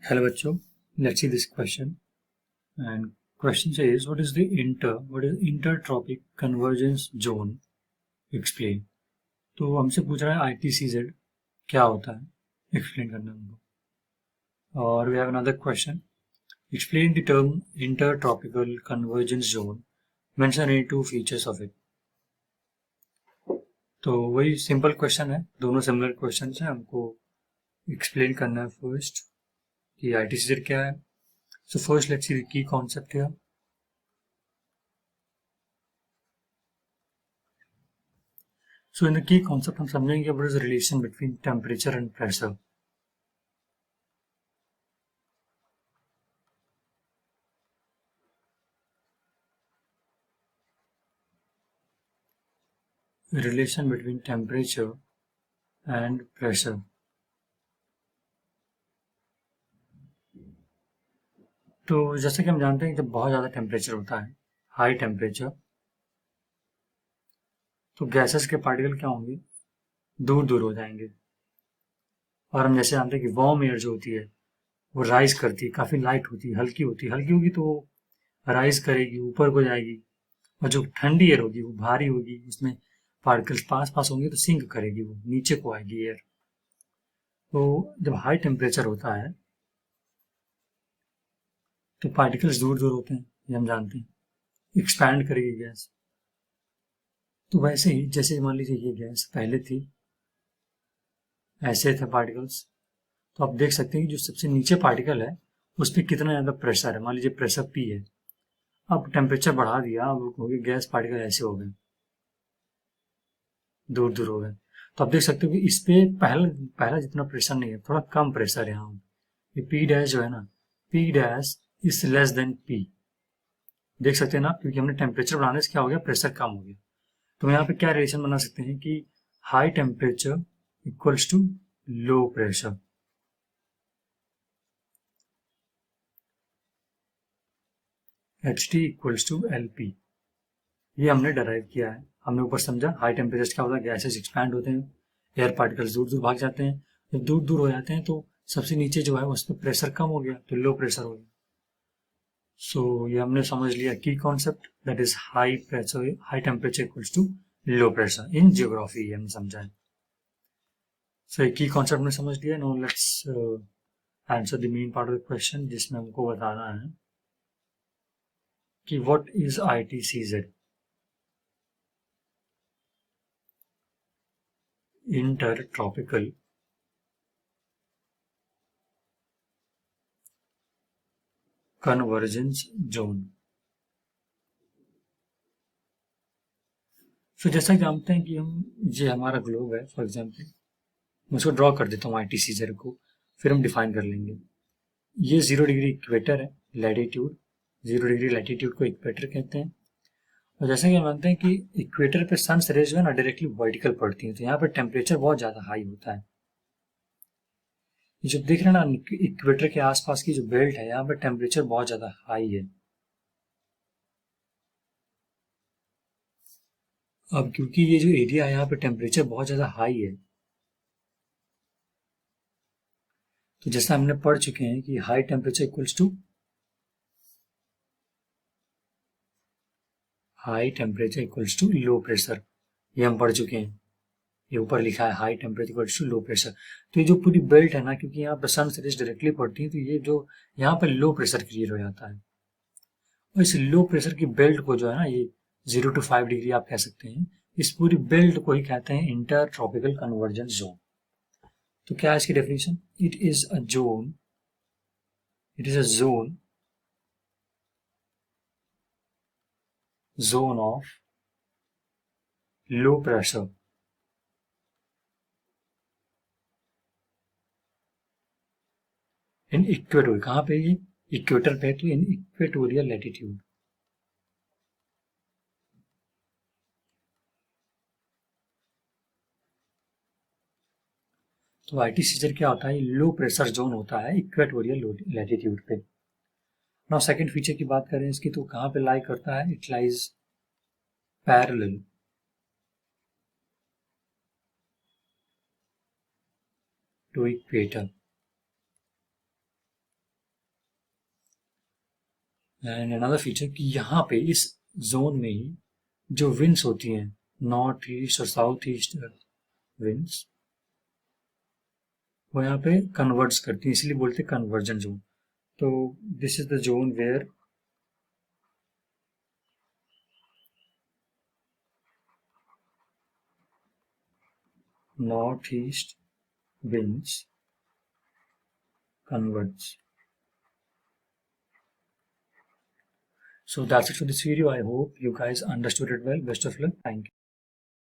Hello बच्चों, let's see this question. And question says, what is intertropic convergence zone? Explain. तो हमसे पूछ रहा है ITCZ क्या होता है, explain करना हमको. और we have another question. Explain the term intertropical convergence zone. Mention any two features of it. तो वही सिंपल क्वेश्चन है, दोनों सिमिलर क्वेश्चन है. हमको एक्सप्लेन करना है फर्स्ट कि ITCZ क्या है. So first let's see the key concept here. So in the key concept हम समझेंगे what is the relation between temperature and pressure. Relation between temperature and pressure. तो जैसे कि हम जानते हैं जब बहुत ज़्यादा टेम्परेचर होता है, हाई टेम्परेचर, तो गैसेस के पार्टिकल क्या होंगे, दूर दूर हो जाएंगे. और हम जैसे जानते हैं कि वार्म एयर जो होती है वो राइज करती है, काफ़ी लाइट होती है, हल्की होती है. हल्की होगी तो राइज करेगी, ऊपर को जाएगी. और जो ठंडी एयर होगी वो भारी होगी, उसमें पार्टिकल्स पास पास होंगे तो सिंक करेगी, वो नीचे को आएगी एयर. तो जब हाई टेम्परेचर होता है तो पार्टिकल्स दूर दूर होते हैं, ये हम जानते हैं. एक्सपैंड करेगी गैस. तो वैसे ही जैसे मान लीजिए ये गैस पहले थी, ऐसे थे पार्टिकल्स, तो आप देख सकते हैं कि जो सबसे नीचे पार्टिकल है उस पर कितना ज़्यादा प्रेशर है. मान लीजिए प्रेशर P है, अब टेम्परेचर बढ़ा दिया, अब हो गए गैस पार्टिकल ऐसे हो गए, दूर दूर हो गए. तो आप देख सकते हो कि इस पे पहला पहला जितना प्रेशर नहीं है, थोड़ा कम प्रेशर है यहाँ. ये P डैश जो है ना, P dash is less than P. देख सकते हैं ना, क्योंकि हमने टेम्परेचर बढ़ाने से क्या हो गया, प्रेशर कम हो गया. तो यहाँ पे क्या रिलेशन बना सकते हैं कि high temperature equals to low pressure. HT equals to LP. ये हमने डराइव किया है. हमने ऊपर समझा हाई टेम्परेचर क्या होता है, गैसेस एक्सपैंड होते हैं, एयर पार्टिकल्स दूर दूर भाग जाते हैं. जब दूर दूर हो जाते हैं तो सबसे नीचे जो है उस पर प्रेशर कम हो गया, तो लो प्रेशर हो गया. सो ये हमने समझ लिया की concept, that is high pressure, high temperature equals to low pressure. In geography हमने समझा है. सो एक की कॉन्सेप्ट में समझ लिया. Now let's answer the main part of the question, जिसमें हमको बताना है कि what is ITCZ. Intertropical convergence zone. तो जैसा कि जानते हैं कि हम, ये हमारा ग्लोब है फॉर एग्जांपल, मैं उसको ड्रॉ कर देता हूँ ITCZ को, फिर हम डिफाइन कर लेंगे. ये 0 डिग्री इक्वेटर है, लैटिट्यूड. 0 डिग्री लैटिट्यूड को इक्वेटर कहते हैं. और जैसा कि हम जानते हैं कि इक्वेटर पे सन रेज जो है ना डायरेक्टली वर्टिकल पड़ती है, तो यहाँ पर टेम्परेचर बहुत ज़्यादा हाई होता है. ये जो देख रहे हैं ना, इक्वेटर के आसपास की जो बेल्ट है, यहाँ पर टेम्परेचर बहुत ज़्यादा हाई है. अब क्योंकि ये जो एरिया है यहाँ पे टेम्परेचर बहुत ज़्यादा हाई है, तो जैसा हमने पढ़ चुके हैं कि high temperature equals to low pressure. ये हम पढ़ चुके हैं, ये ऊपर लिखा है high temperature equals to low pressure. तो ये जो पूरी बेल्ट है ना, क्योंकि यहाँ पर सन रेज डायरेक्टली पड़ती है, तो ये जो यहाँ पर लो प्रेशर क्रिएट हो जाता है. और इस लो प्रेशर की बेल्ट को जो है ना, ये 0 to 5 डिग्री आप कह सकते हैं, इस पूरी बेल्ट को ही कहते हैं इंटर ट्रॉपिकल कन्वर्जेंस जोन. तो क्या है इसकी definition? It is a zone of low pressure in equatorial. कहाँ पे ये? इक्वेटर पे, तो इन इक्वेटोरियल लैटिट्यूड. तो ITCZ क्या होता है? लो प्रेशर जोन होता है इक्वेटोरियल लैटिट्यूड पे. नाउ सेकंड फीचर की बात करें इसकी, तो कहाँ पे लाई करता है? It lies parallel to equator. And another feature कि यहाँ पे इस जोन में ही जो विंड्स होती हैं, नॉर्थ ईस्ट और साउथ ईस्ट विंड्स, वो यहाँ पे कन्वर्ट्स करती हैं, इसलिए बोलते हैं कन्वर्जन जोन। तो this is the zone where north east winds converge. So that's it for this video. I hope you guys understood it well. Best of luck. Thank you.